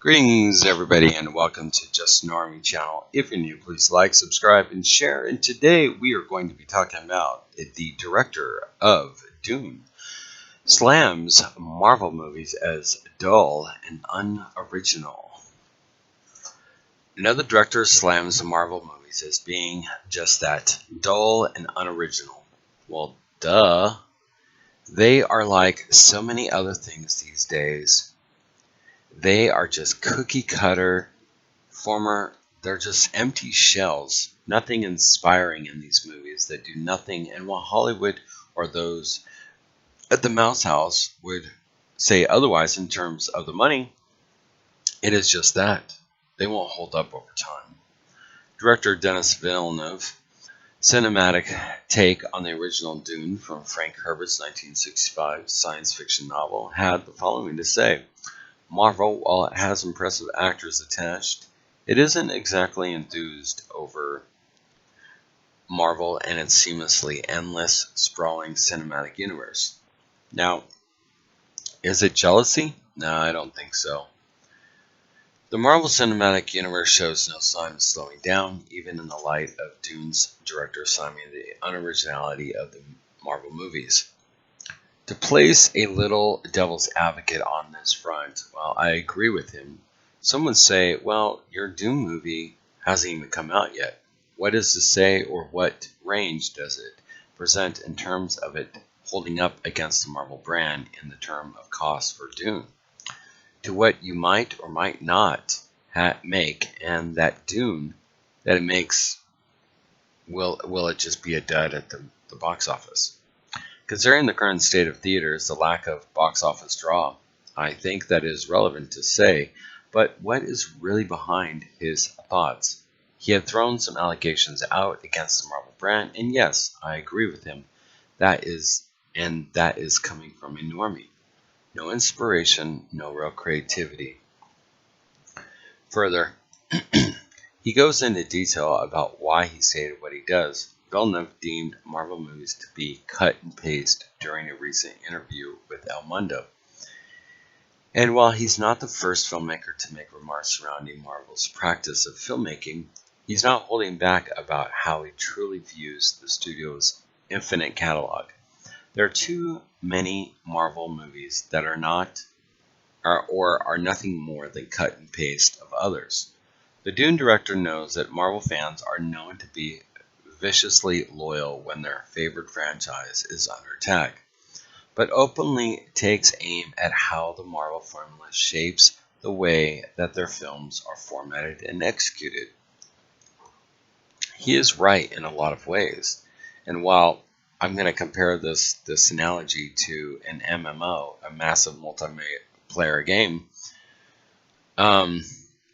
Greetings everybody and welcome to Just an Army channel. If you're new, please like, subscribe, and share. And today we are going to be talking about the director of Dune. Slams Marvel movies as dull and unoriginal. Another director slams Marvel movies as being just that, dull and unoriginal. Well, duh. They are like so many other things these days. They are just cookie cutter, they're just empty shells. Nothing inspiring in these movies that do nothing. And while Hollywood or those at the Mouse House would say otherwise in terms of the money, it is just that. They won't hold up over time. Director Denis Villeneuve, cinematic take on the original Dune from Frank Herbert's 1965 science fiction novel, had the following to say. Marvel, while it has impressive actors attached, it isn't exactly enthused over Marvel and its seamlessly endless, sprawling cinematic universe. Now, is it jealousy? No, I don't think so. The Marvel Cinematic Universe shows no sign of slowing down, even in the light of Dune's director citing the unoriginality of the Marvel movies. To place a little devil's advocate on this front, well, I agree with him. Some would say, well, your Dune movie hasn't even come out yet. What is to say, or what range does it present in terms of it holding up against the Marvel brand in the term of cost for Dune? To what you might or might not make, and that Dune that it makes, will it just be a dud at the box office? Considering the current state of theaters, the lack of box office draw, I think that is relevant to say, but what is really behind his thoughts? He had thrown some allegations out against the Marvel brand, and yes, I agree with him. That is coming from a normie. No inspiration, no real creativity. Further, he goes into detail about why he stated what he does. Villeneuve deemed Marvel movies to be cut and paste during a recent interview with El Mundo. And while he's not the first filmmaker to make remarks surrounding Marvel's practice of filmmaking, he's not holding back about how he truly views the studio's infinite catalog. There are too many Marvel movies that are nothing more than cut and paste of others. The Dune director knows that Marvel fans are known to be viciously loyal when their favorite franchise is under attack, but openly takes aim at how the Marvel formula shapes the way that their films are formatted and executed. He is right in a lot of ways, and while I'm going to compare this analogy to an MMO, a massive multiplayer game,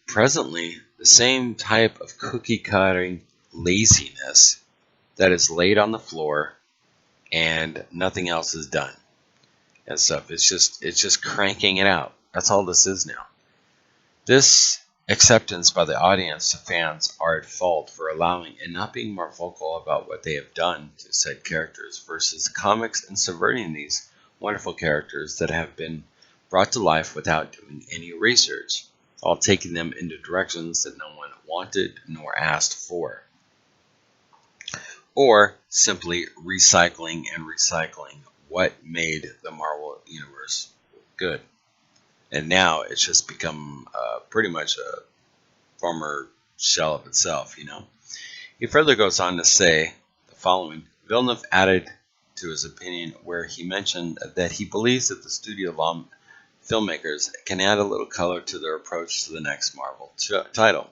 presently the same type of cookie-cutting laziness that is laid on the floor and nothing else is done and stuff. It's just cranking it out. That's all this is now. This acceptance by the audience to fans are at fault for allowing and not being more vocal about what they have done to said characters versus comics and subverting these wonderful characters that have been brought to life without doing any research, all taking them into directions that no one wanted nor asked for. Or simply recycling what made the Marvel Universe good. And now it's just become pretty much a former shell of itself, you know. He further goes on to say the following. Villeneuve added to his opinion where he mentioned that he believes that the studio filmmakers can add a little color to their approach to the next Marvel title.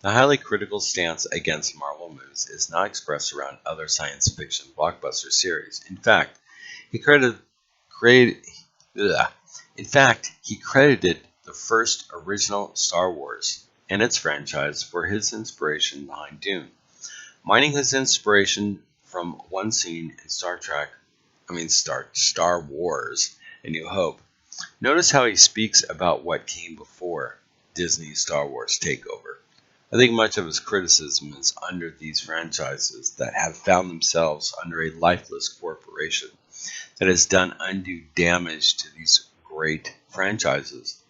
The highly critical stance against Marvel movies is not expressed around other science fiction blockbuster series. In fact, he credited the first original Star Wars and its franchise for his inspiration behind Dune, mining his inspiration from one scene in Star Wars: A New Hope. Notice how he speaks about what came before Disney's Star Wars takeover. I think much of his criticism is under these franchises that have found themselves under a lifeless corporation that has done undue damage to these great franchises.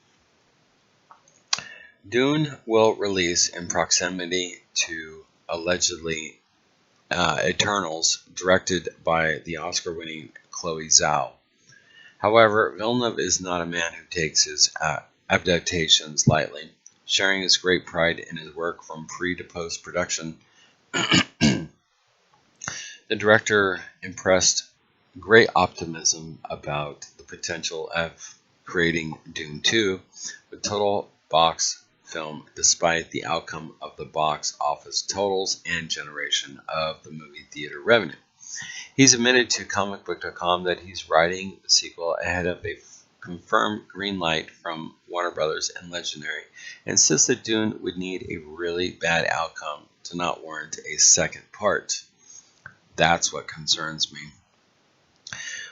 Dune will release in proximity to allegedly Eternals, directed by the Oscar-winning Chloe Zhao. However, Villeneuve is not a man who takes his adaptations lightly, sharing his great pride in his work from pre to post production. The director impressed great optimism about the potential of creating Dune 2 with total box film despite the outcome of the box office totals and generation of the movie theater revenue. He's admitted to comicbook.com that he's writing the sequel ahead of a confirmed green light from Warner Brothers and Legendary, and insists that Dune would need a really bad outcome to not warrant a second part. That's what concerns me.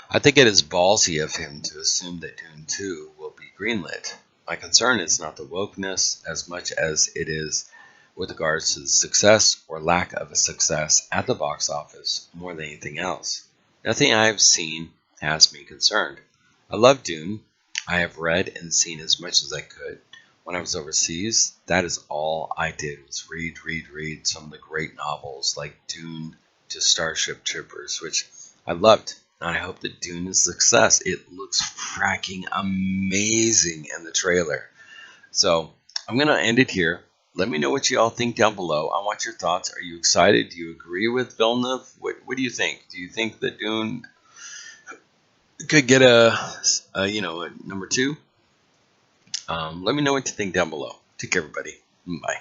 I think it is ballsy of him to assume that Dune 2 will be greenlit. My concern is not the wokeness as much as it is with regards to the success or lack of a success at the box office more than anything else. Nothing I have seen has me concerned. I love Dune. I have read and seen as much as I could. When I was overseas, that is all I did was read some of the great novels like Dune to Starship Troopers, which I loved. And I hope that Dune is a success. It looks fracking amazing in the trailer. So I'm going to end it here. Let me know what you all think down below. I want your thoughts. Are you excited? Do you agree with Villeneuve? What do you think? Do you think that Dune could get a number 2? Let me know what you think down below. Take care, everybody. Bye.